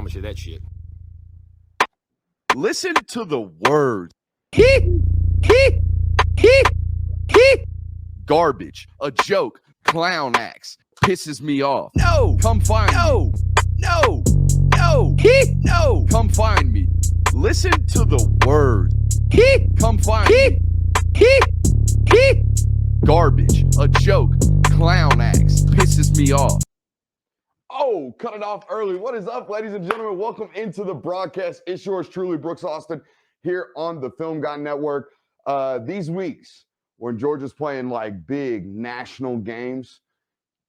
promise you that shit. Listen to the words. Garbage, a joke, clown acts, pisses me off. No, come find me. No, come find me. Listen to the words. Come find me. Garbage, a joke, clown acts, pisses me off. Oh, cut it off early. What is up, ladies and gentlemen? Welcome into the broadcast. It's yours truly, Brooks Austin, here on the Film Guy Network. These weeks when Georgia's playing like big national games,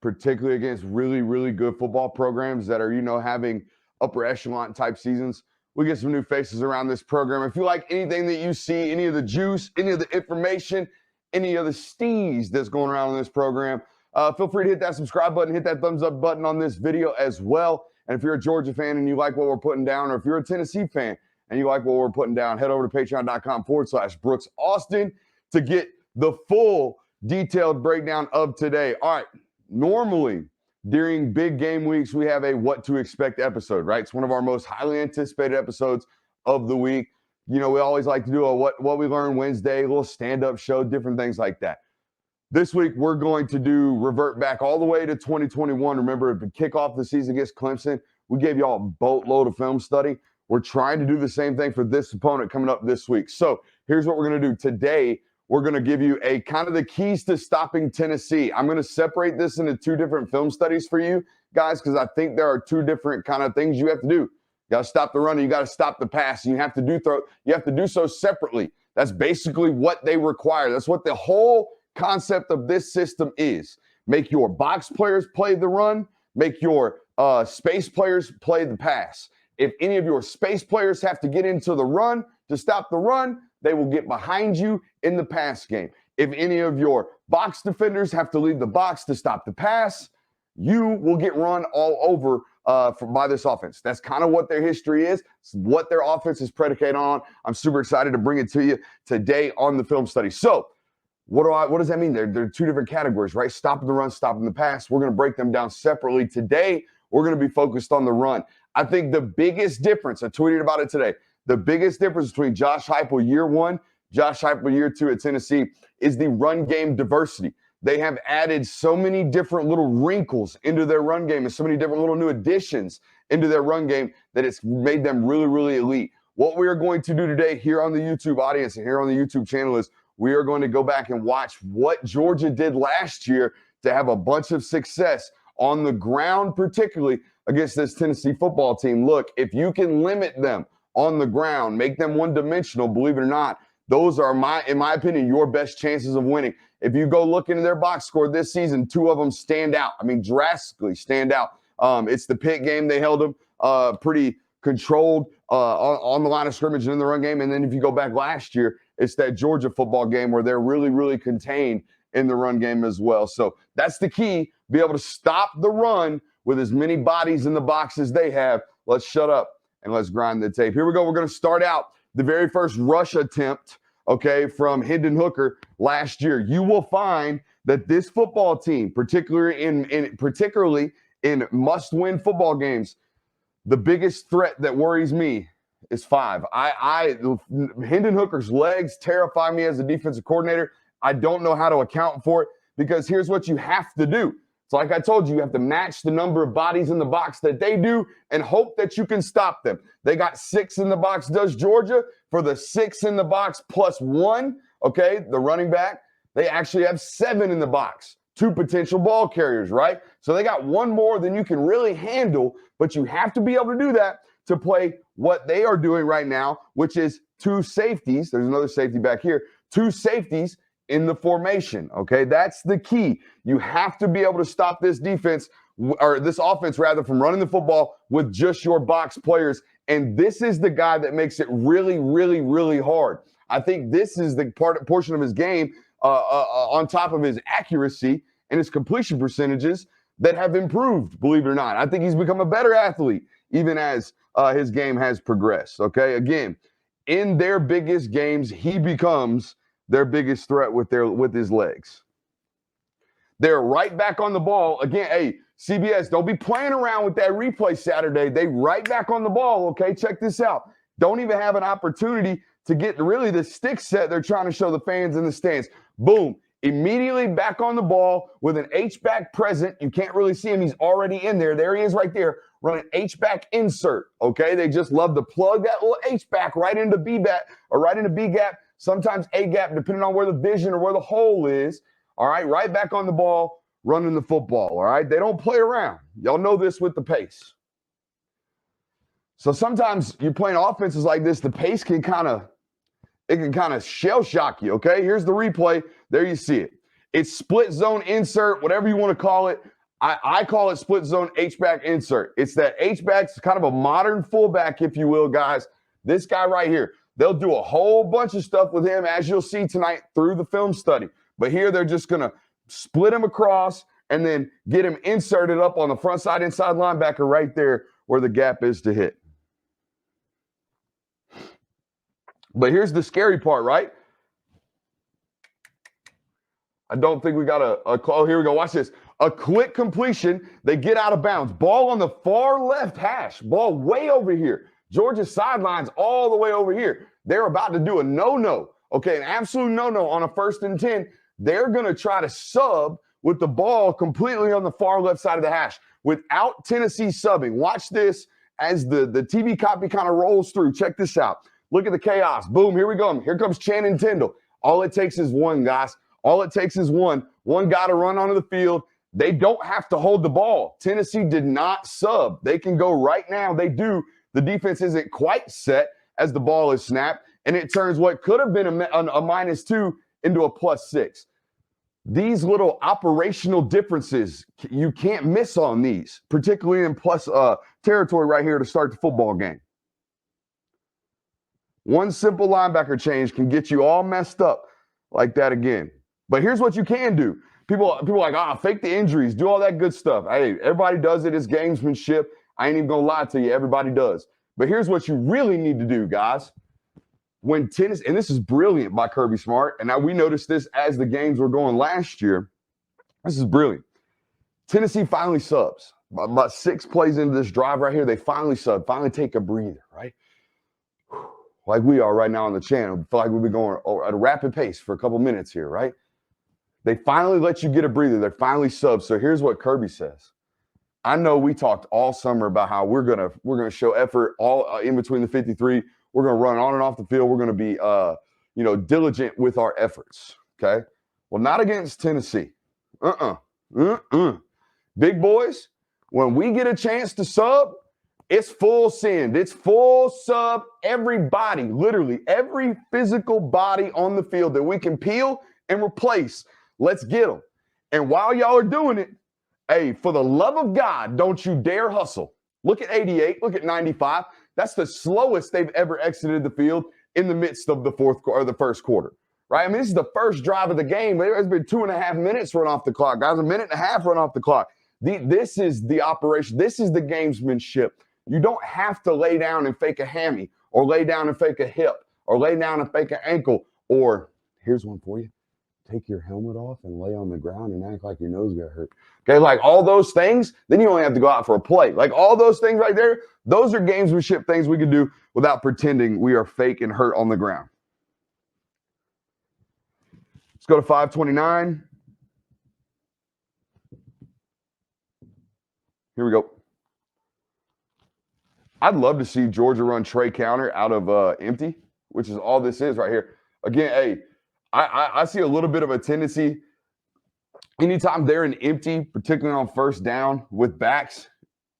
particularly against really, really good football programs that are, having upper echelon type seasons, we get some new faces around this program. If you like anything that you see, any of the juice, any of the information, any of the steez that's going around in this program, feel free to hit that subscribe button, hit that thumbs up button on this video as well. And if you're a Georgia fan and you like what we're putting down, or if you're a Tennessee fan and you like what we're putting down, head over to patreon.com/Brooks Austin to get the full detailed breakdown of today. All right, normally during big game weeks, we have a what to expect episode, right? It's one of our most highly anticipated episodes of the week. We always like to do a what we learned Wednesday, a little stand-up show, different things like that. This week, we're going to revert back all the way to 2021. Remember, to kick off the season against Clemson, we gave y'all a boatload of film study. We're trying to do the same thing for this opponent coming up this week. So here's what we're going to do. Today, we're going to give you a kind of the keys to stopping Tennessee. I'm going to separate this into two different film studies for you guys, because I think there are two different kind of things you have to do. You got to stop the run and you got to stop the pass. And you have to do so separately. That's basically what they require. That's what the whole concept of this system is. Make your box players play the run. Make your space players play the pass. If any of your space players have to get into the run to stop the run, they will get behind you in the pass game. If any of your box defenders have to leave the box to stop the pass, you will get run all over by this offense. That's kind of what their history is. It's what their offense is predicated on. I'm super excited to bring it to you today on the film study. So what does that mean? There are two different categories, right? Stopping the run, stopping the pass. We're going to break them down separately. Today, we're going to be focused on the run. I think the biggest difference, I tweeted about it today, the biggest difference between Josh Heupel year one, Josh Heupel year two at Tennessee is the run game diversity. They have added so many different little wrinkles into their run game and so many different little new additions into their run game that it's made them really, really elite. What we are going to do today here on the YouTube audience and here on the YouTube channel is we are going to go back and watch what Georgia did last year to have a bunch of success on the ground, particularly against this Tennessee football team. Look, if you can limit them on the ground, make them one-dimensional, believe it or not, those are, in my opinion, your best chances of winning. If you go look into their box score this season, two of them stand out. I mean, drastically stand out. It's the Pitt game. They held them pretty controlled on the line of scrimmage and in the run game. And then if you go back last year, it's that Georgia football game where they're really, really contained in the run game as well. So that's the key, be able to stop the run with as many bodies in the box as they have. Let's shut up and let's grind the tape. Here we go. We're going to start out the very first rush attempt, okay, from Hinden Hooker last year. You will find that this football team, particularly in must-win football games, the biggest threat that worries me is 5. Hinden Hooker's legs terrify me as a defensive coordinator. I don't know how to account for it, because here's what you have to do. So like I told you, you have to match the number of bodies in the box that they do and hope that you can stop them. They got 6 in the box, does Georgia. For the 6 in the box plus 1, okay, the running back, they actually have 7 in the box. 2 potential ball carriers, right? So they got 1 more than you can really handle, but you have to be able to do that to play what they are doing right now, which is 2 safeties. There's another safety back here. 2 safeties in the formation, okay? That's the key. You have to be able to stop this defense, or this offense rather, from running the football with just your box players. And this is the guy that makes it really, really, really hard. I think this is the portion of his game on top of his accuracy and his completion percentages that have improved, believe it or not. I think he's become a better athlete even as his game has progressed, okay? Again, in their biggest games, he becomes their biggest threat with his legs. They're right back on the ball. Again, hey, CBS, don't be playing around with that replay Saturday. They right back on the ball, okay? Check this out. Don't even have an opportunity to get really the stick set they're trying to show the fans in the stands. Boom. Immediately back on the ball with an H-back present. You can't really see him. He's already in there. There he is right there. Running H-back insert, okay? They just love to plug that little H-back right into B-back or right into B-gap, sometimes A-gap, depending on where the vision or where the hole is. All right, right back on the ball, running the football, all right? They don't play around. Y'all know this with the pace. So sometimes you're playing offenses like this, the pace can kind of shell shock you, okay? Here's the replay. There you see it. It's split zone insert, whatever you want to call it. I call it split zone H-back insert. It's that H-back's kind of a modern fullback, if you will, guys. This guy right here, they'll do a whole bunch of stuff with him, as you'll see tonight through the film study. But here they're just going to split him across and then get him inserted up on the front side inside linebacker right there where the gap is to hit. But here's the scary part, right? I don't think we got oh, here we go. Watch this. A quick completion. They get out of bounds. Ball on the far left hash. Ball way over here. Georgia's sidelines all the way over here. They're about to do a no-no. Okay, an absolute no-no on a 1st and 10. They're going to try to sub with the ball completely on the far left side of the hash without Tennessee subbing. Watch this as the TV copy kind of rolls through. Check this out. Look at the chaos. Boom, here we go. Here comes Channing Tindall. All it takes is one, guys. All it takes is one. One guy to run onto the field. They don't have to hold the ball. Tennessee did not sub. They can go right now. They do. The defense isn't quite set as the ball is snapped, and it turns what could have been a -2 into a +6. These little operational differences, you can't miss on these, particularly in plus territory right here to start the football game. One simple linebacker change can get you all messed up like that again. But here's what you can do. People are like, fake the injuries, do all that good stuff. Hey, everybody does it. It's gamesmanship. I ain't even going to lie to you. Everybody does. But here's what you really need to do, guys. When Tennessee, and this is brilliant by Kirby Smart, and now we noticed this as the games were going last year. This is brilliant. Tennessee finally subs. About 6 plays into this drive right here, they finally sub, finally take a breather, right? Like we are right now on the channel. I feel like we've been going at a rapid pace for a couple minutes here, right? They finally let you get a breather. They're finally subs. So here's what Kirby says. I know we talked all summer about how we're gonna show effort all in between the 53. We're gonna run on and off the field. We're gonna be diligent with our efforts. Okay. Well, not against Tennessee. Big boys, when we get a chance to sub, it's full send. It's full sub. Everybody, literally every physical body on the field that we can peel and replace. Let's get them. And while y'all are doing it, hey, for the love of God, don't you dare hustle. Look at 88. Look at 95. That's the slowest they've ever exited the field in the midst of the first quarter, right? I mean, this is the first drive of the game. There's been 2.5 minutes run off the clock, guys. 1.5 minutes run off the clock. This is the operation. This is the gamesmanship. You don't have to lay down and fake a hammy or lay down and fake a hip or lay down and fake an ankle. Or here's one for you. Take your helmet off and lay on the ground and act like your nose got hurt. Okay, like all those things, then you only have to go out for a play. Like all those things right there, those are gamesmanship things we can do without pretending we are fake and hurt on the ground. Let's go to 529. Here we go. I'd love to see Georgia run Trey counter out of empty, which is all this is right here. Again, hey, I see a little bit of a tendency anytime they're in empty, particularly on first down with backs,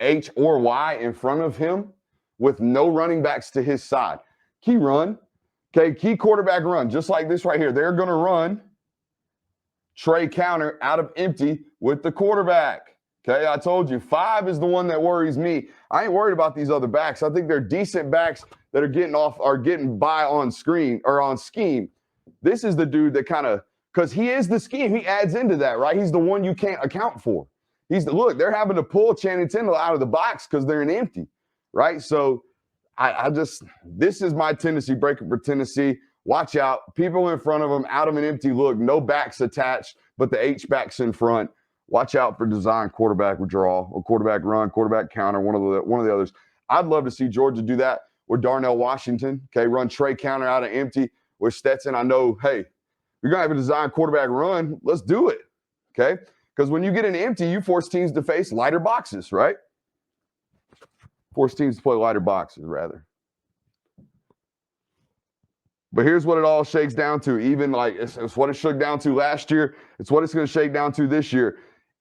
H or Y in front of him with no running backs to his side. Key run, okay, key quarterback run, just like this right here. They're going to run Trey counter out of empty with the quarterback. Okay, I told you, 5 is the one that worries me. I ain't worried about these other backs. I think they're decent backs that are getting by on screen or on scheme. This is the dude that kind of, because he is the scheme. He adds into that, right? He's the one you can't account for. Look, they're having to pull Channing Tindall out of the box because they're in empty, right? So this is my Tennessee breaker for Tennessee. Watch out. People in front of them, out of an empty look, no backs attached. but the H-backs in front, watch out for design quarterback draw or quarterback run, quarterback counter, one of the others. I'd love to see Georgia do that with Darnell Washington, okay, run Trey counter out of empty with Stetson. I know, hey, you're going to have a design quarterback run. Let's do it, okay? Because when you get an empty, you force teams to face lighter boxes, right? Force teams to play lighter boxes, rather. But here's what it all shakes down to. Even like it's what it shook down to last year. It's what it's going to shake down to this year.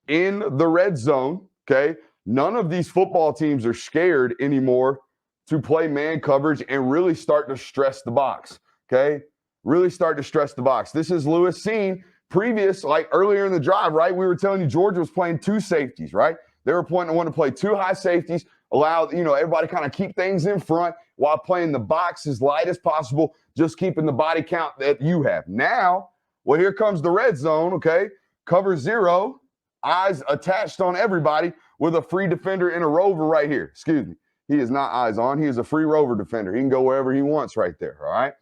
In the red zone, okay, none of these football teams are scared anymore to play man coverage and really start to stress the box, okay? Really start to stress the box. This is Lewis seen previous, like earlier in the drive, right? We were telling you Georgia was playing two safeties, right? They were wanting to play two high safeties, allow, everybody kind of keep things in front while playing the box as light as possible, just keeping the body count that you have. Now, well, here comes the red zone, okay? Cover zero, eyes attached on everybody with a free defender and a rover right here. Excuse me. He is not eyes on. He is a free rover defender. He can go wherever he wants right there, all right?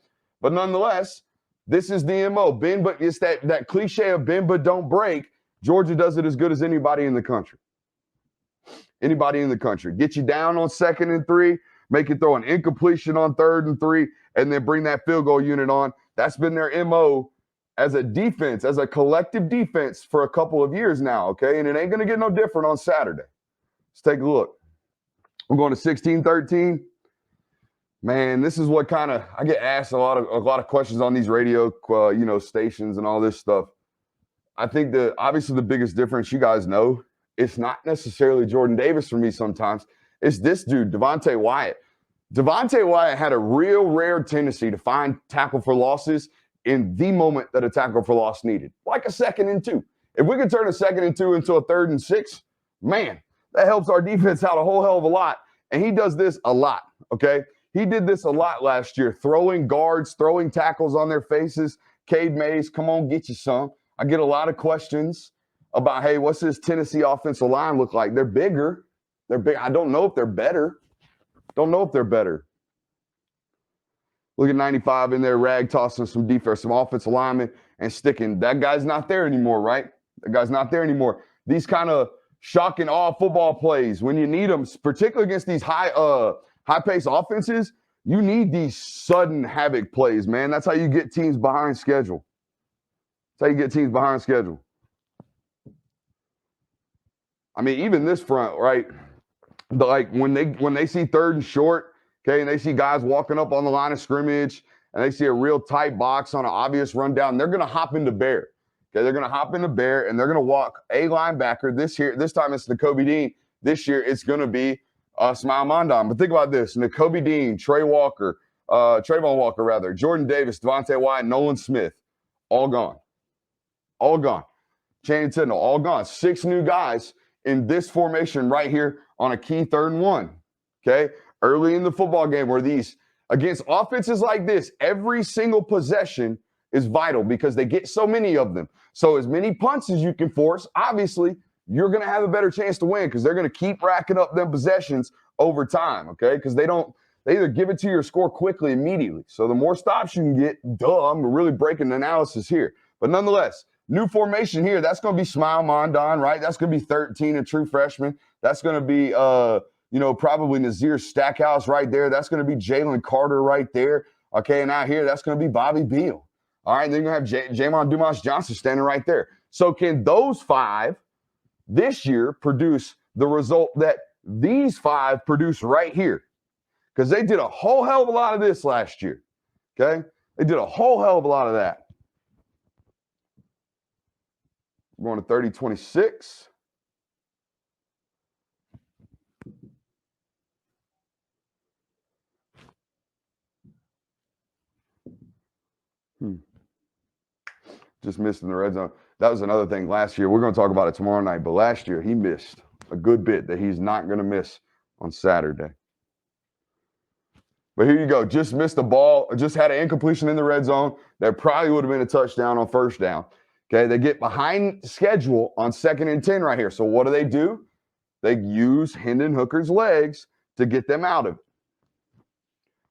But nonetheless, this is the MO. Bend, but it's that cliche of bend but don't break. Georgia does it as good as anybody in the country. Anybody in the country. Get you down on 2nd and 3, make you throw an incompletion on 3rd and 3, and then bring that field goal unit on. That's been their MO as a defense, as a collective defense for a couple of years now, okay? And it ain't going to get no different on Saturday. Let's take a look. We're going to 16-13. Man, this is what kind of I get asked a lot of questions on these radio, stations and all this stuff. I think obviously the biggest difference, you guys know, it's not necessarily Jordan Davis for me sometimes. It's this dude, Devontae Wyatt. Devontae Wyatt had a real rare tendency to find tackle for losses in the moment that a tackle for loss needed, like a 2nd and 2. If we could turn a 2nd and 2 into a 3rd and 6, man, that helps our defense out a whole hell of a lot. And he does this a lot, okay? He did this a lot last year, throwing guards, throwing tackles on their faces. Cade Mays, come on, get you some. I get a lot of questions about, hey, what's this Tennessee offensive line look like? They're bigger. They're big. I don't know if they're better. Don't know if they're better. Look at 95 in there, rag tossing some defense, some offensive linemen, and sticking. That guy's not there anymore, right? That guy's not there anymore. These kind of shock and awe football plays, when you need them, particularly against these high-paced offenses, you need these sudden havoc plays, man. That's how you get teams behind schedule. That's how you get teams behind schedule. I mean, even this front, right? Like when they see 3rd and short, okay, and they see guys walking up on the line of scrimmage, and they see a real tight box on an obvious rundown, they're going to hop into bear. Okay, they're going to hop into bear, and they're going to walk a linebacker. This time it's Nakobe Dean. This year it's going to be Smile Mondon. But think about this: Nakobe Dean, Trayvon Walker, Jordan Davis, Devontae Wyatt, Nolan Smith, all gone. All gone. Channing Tindall, all gone. 6 new guys in this formation right here on a key 3rd and 1. Okay? Early in the football game where these, against offenses like this, every single possession is vital because they get so many of them. So as many punts as you can force, obviously, you're going to have a better chance to win because they're going to keep racking up them possessions over time, okay? Because they either give it to you or score quickly immediately. So the more stops you can get, I'm really breaking the analysis here. But nonetheless, new formation here, that's going to be Smile Mondon, right? That's going to be 13, a true freshman. That's going to be, probably Nazir Stackhouse right there. That's going to be Jalen Carter right there. Okay, and out here, that's going to be Bobby Beal. All right, then you're going to have Jamon Dumas-Johnson standing right there. So can those 5 this year produce the result that these 5 produce right here? Because they did a whole hell of a lot of this last year, okay? They did a whole hell of a lot of that. We're going to 30-26. Just missed in the red zone. That was another thing last year. We're going to talk about it tomorrow night, but last year he missed a good bit that he's not going to miss on Saturday. But here you go. Just missed the ball. Just had an incompletion in the red zone. That probably would have been a touchdown on 1st down. Okay, they get behind schedule on 2nd and 10 right here. So what do? They use Hinden Hooker's legs to get them out of it.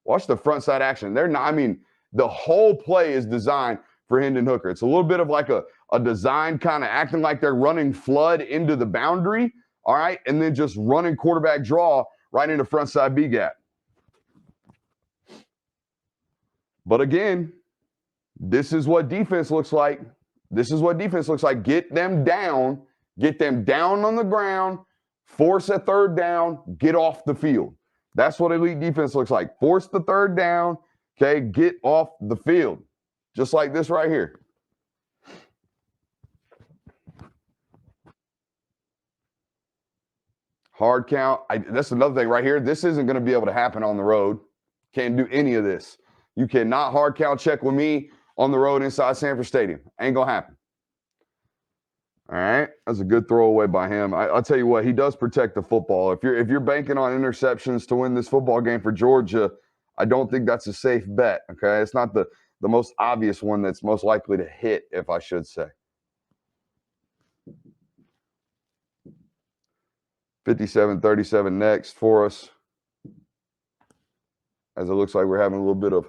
Watch the front side action. The whole play is designed for Hinden Hooker. It's a little bit of like a design kind of acting like they're running flood into the boundary, all right, and then just running quarterback draw right into front side B gap. But again, this is what defense looks like. This is what defense looks like. Get them down on the ground, force a third down, get off the field. That's what elite defense looks like. Force the third down, okay, get off the field. Just like this right here. Hard count. That's another thing right here. This isn't going to be able to happen on the road. Can't do any of this. You cannot hard count check with me on the road inside Sanford Stadium. Ain't going to happen. All right. That's a good throwaway by him. I'll tell you what, he does protect the football. If you're banking on interceptions to win this football game for Georgia, I don't think that's a safe bet. Okay. It's not the most obvious one that's most likely to hit, if I should say. 57-37 next for us, as it looks like we're having a little bit of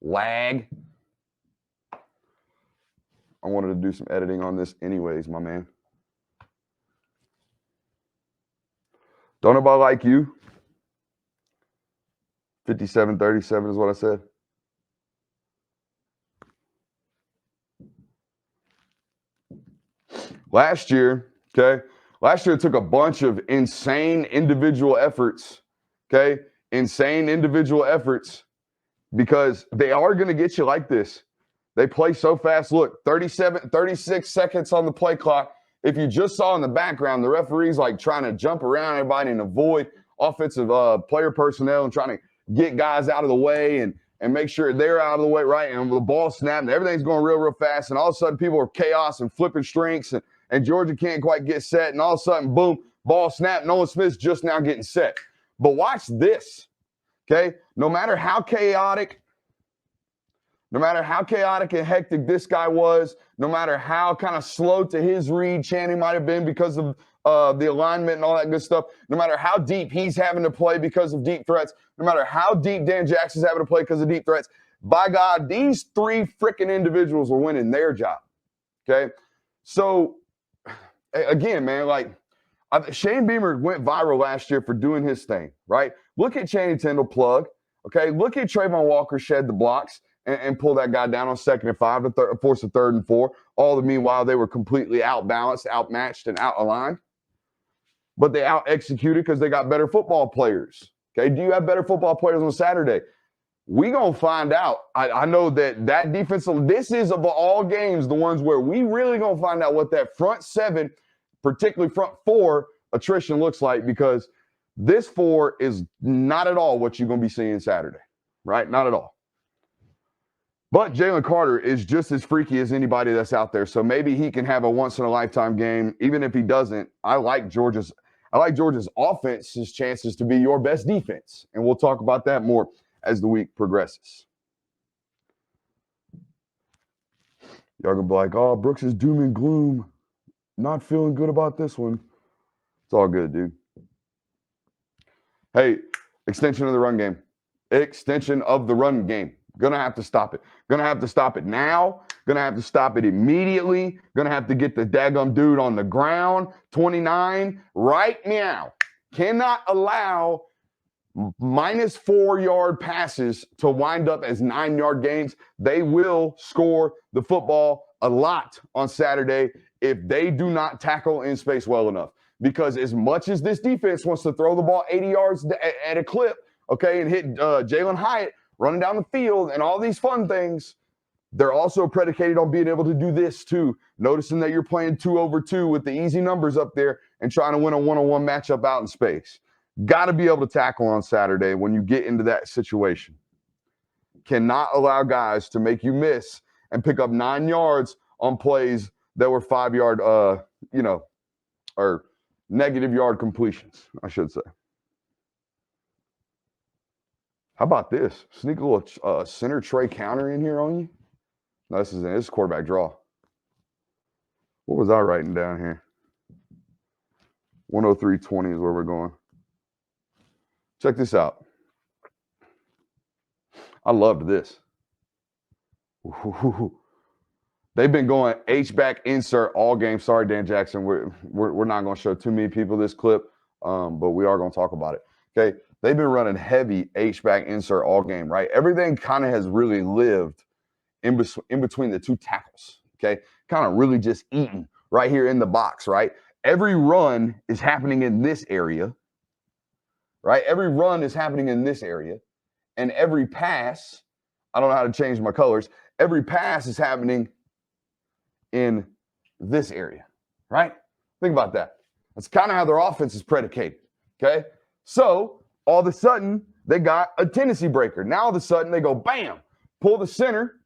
lag. I wanted to do some editing on this anyways, my man. Don't nobody like you. 57-37 is what I said. Last year, it took a bunch of insane individual efforts, because they are going to get you like this. They play so fast. Look, 36 seconds on the play clock. If you just saw in the background, the referee's like trying to jump around everybody and avoid offensive player personnel and trying to get guys out of the way and make sure they're out of the way, right? And the ball snapped and everything's going real fast. And all of a sudden, people are chaos and flipping strings and Georgia can't quite get set. And all of a sudden, boom, ball snap. Nolan Smith's just now getting set. But watch this, okay? No matter how chaotic and hectic this guy was, no matter how kind of slow to his read Channing might have been because of the alignment and all that good stuff, no matter how deep he's having to play because of deep threats, no matter how deep Dan Jackson's having to play because of deep threats, by God, these three freaking individuals are winning their job, okay? So, again, man, like, Shane Beamer went viral last year for doing his thing, right? Look at Channing Tindall plug, okay? Look at Trayvon Walker shed the blocks and pull that guy down on 2nd and 5 to force a 3rd and 4. All the meanwhile, they were completely outbalanced, outmatched, and out-aligned. But they out-executed because they got better football players, okay? Do you have better football players on Saturday? We going to find out. I know that defensive, this is of all games, the ones where we really going to find out what that front 7, particularly front 4 attrition looks like, because this 4 is not at all what you're going to be seeing Saturday, right? Not at all. But Jalen Carter is just as freaky as anybody that's out there. So maybe he can have a once-in-a-lifetime game. Even if he doesn't, I like Georgia's offense's chances to be your best defense. And we'll talk about that more as the week progresses. Y'all going to be like, oh, Brooks is doom and gloom. Not feeling good about this one. It's all good, dude. Hey, extension of the run game. Gonna have to stop it. Gonna have to stop it now. Gonna have to stop it immediately. Gonna have to get the daggum dude on the ground. 29 right now. Cannot allow -4-yard passes to wind up as 9-yard gains. They will score the football a lot on Saturday if they do not tackle in space well enough. Because as much as this defense wants to throw the ball 80 yards at a clip, okay, and hit Jalen Hyatt running down the field and all these fun things, they're also predicated on being able to do this too. Noticing that you're playing 2-over-2 with the easy numbers up there and trying to win a one-on-one matchup out in space. Got to be able to tackle on Saturday when you get into that situation. Cannot allow guys to make you miss and pick up 9 yards on plays that were 5-yard, or negative yard completions, I should say. How about this? Sneak a little center tray counter in here on you. No, this is quarterback draw. What was I writing down here? 103.20 is where we're going. Check this out. I loved this. Ooh. They've been going H-back insert all game. Sorry, Dan Jackson. We're not going to show too many people this clip, but we are going to talk about it. Okay. They've been running heavy H-back insert all game, right? Everything kind of has really lived in between the two tackles. Okay. Kind of really just eating right here in the box, right? Every run is happening in this area, right? Every run is happening in this area. And every pass, I don't know how to change my colors. Every pass is happening in this area, right? Think about that. That's kind of how their offense is predicated, okay? So all of a sudden, they got a tendency breaker. Now all of a sudden, they go, bam, pull the center,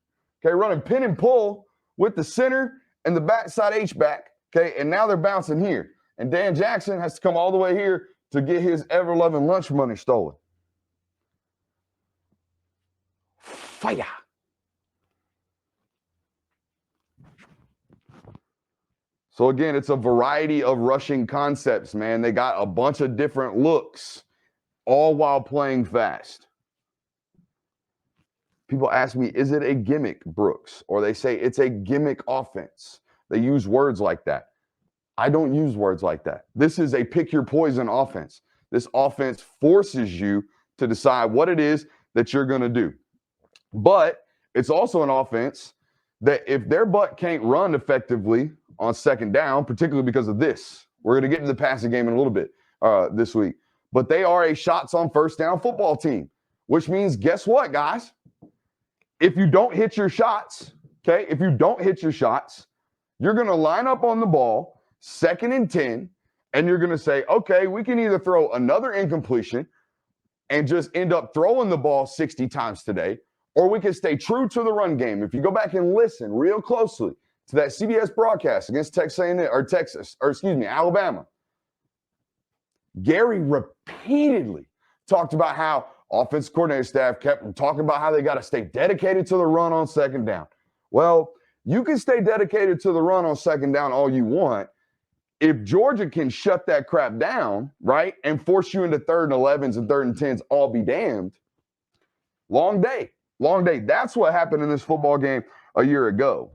okay, running pin and pull with the center and the backside H-back, okay? And now they're bouncing here. And Dan Jackson has to come all the way here to get his ever-loving lunch money stolen. Fire. So again, it's a variety of rushing concepts, man. They got a bunch of different looks, all while playing fast. People ask me, is it a gimmick, Brooks? Or they say it's a gimmick offense. They use words like that. I don't use words like that. This is a pick your poison offense. This offense forces you to decide what it is that you're going to do. But it's also an offense that if their butt can't run effectively on second down, particularly because of this, we're going to get into the passing game in a little bit this week, but they are a shots on first down football team, which means guess what, guys? If you don't hit your shots, okay, if you don't hit your shots, you're going to line up on the ball, 2nd and 10, and you're going to say, okay, we can either throw another incompletion and just end up throwing the ball 60 times today, or we can stay true to the run game. If you go back and listen real closely to that CBS broadcast against Alabama, Gary repeatedly talked about how offensive coordinator staff kept talking about how they got to stay dedicated to the run on second down. Well, you can stay dedicated to the run on second down all you want. If Georgia can shut that crap down, right, and force you into 3rd and 11s and 3rd and 10s, all be damned, long day. Long day. That's what happened in this football game a year ago,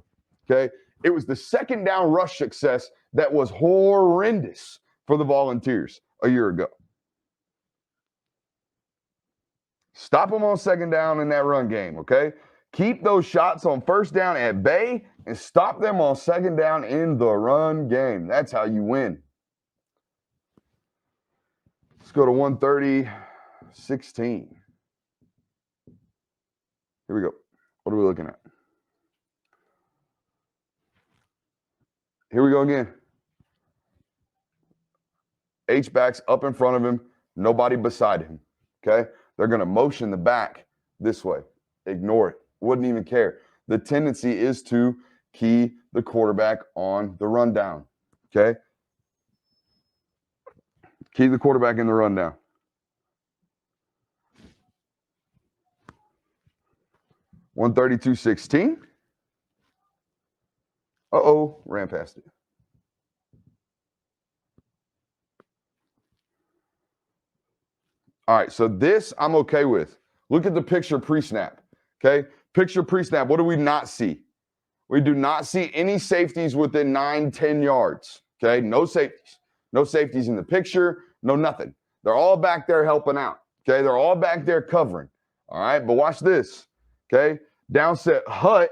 okay? It was the second down rush success that was horrendous for the Volunteers a year ago. Stop them on second down in that run game, okay? Keep those shots on first down at bay and stop them on second down in the run game. That's how you win. Let's go to 130-16. Here we go. What are we looking at? Here we go again. H-backs up in front of him, nobody beside him, okay? They're going to motion the back this way. Ignore it. Wouldn't even care. The tendency is to key the quarterback on the rundown, okay? Key the quarterback in the rundown. $132.16. Uh-oh, ran past it. All right, so this I'm okay with. Look at the picture pre-snap, okay? Picture pre-snap, what do we not see? We do not see any safeties within 9-10 yards, okay? No safeties. No safeties in the picture, no nothing. They're all back there helping out, okay? They're all back there covering, all right? But watch this, okay? Downset Hut.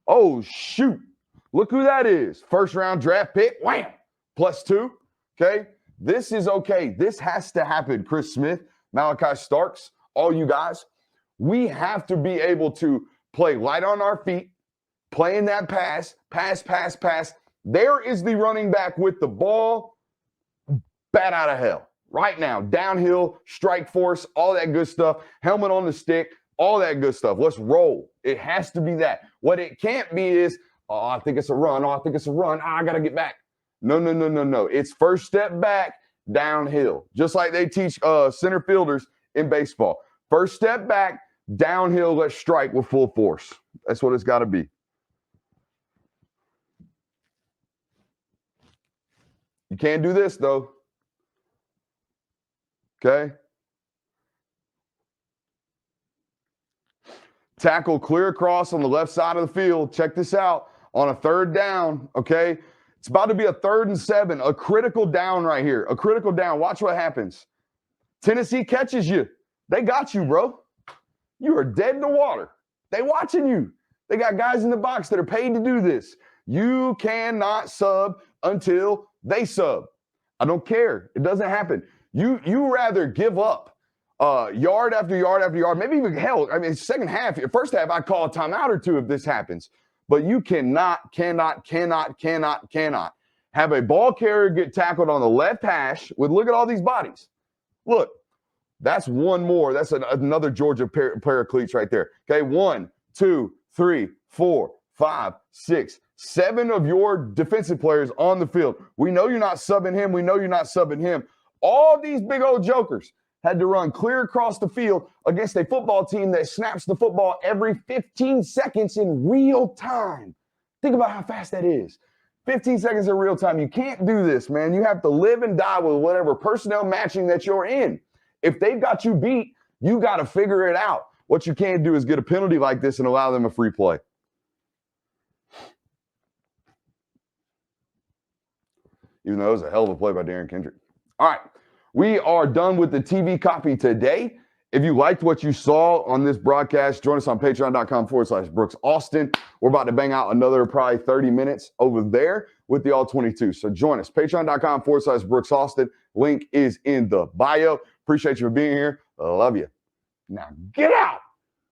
Oh, shoot. Look who that is. First round draft pick, wham, +2, okay? This is okay. This has to happen. Chris Smith, Malachi Starks, all you guys. We have to be able to play light on our feet, playing that pass. There is the running back with the ball, bat out of hell. Right now, downhill, strike force, all that good stuff, helmet on the stick, all that good stuff. Let's roll. It has to be that. What it can't be is, oh, I think it's a run. I got to get back. No. It's first step back, downhill. Just like they teach center fielders in baseball. First step back, downhill, let's strike with full force. That's what it's got to be. You can't do this, though. Okay? tackle clear across on the left side of the field. Check this out. On a third down, okay? It's about to be a 3rd and 7, a critical down right here, a critical down. Watch what happens. Tennessee catches you. They got you, bro. You are dead in the water. They watching you. They got guys in the box that are paid to do this. You cannot sub until they sub. I don't care. It doesn't happen. You rather give up yard after yard after yard, maybe even hell. I mean, second half, first half, I'd call a timeout or two if this happens. But you cannot have a ball carrier get tackled on the left hash with, look at all these bodies. Look, that's one more. That's another Georgia pair of cleats right there. Okay, 1, 2, 3, 4, 5, 6, 7 of your defensive players on the field. We know you're not subbing him. We know you're not subbing him. All these big old jokers had to run clear across the field against a football team that snaps the football every 15 seconds in real time. Think about how fast that is. 15 seconds in real time. You can't do this, man. You have to live and die with whatever personnel matching that you're in. If they've got you beat, you got to figure it out. What you can't do is get a penalty like this and allow them a free play. Even though it was a hell of a play by Darren Kendrick. All right. We are done with the TV copy today. If you liked what you saw on this broadcast, join us on patreon.com/Brooks Austin. We're about to bang out another probably 30 minutes over there with the All-22. So join us, patreon.com/Brooks Austin. Link is in the bio. Appreciate you for being here. I love you. Now get out.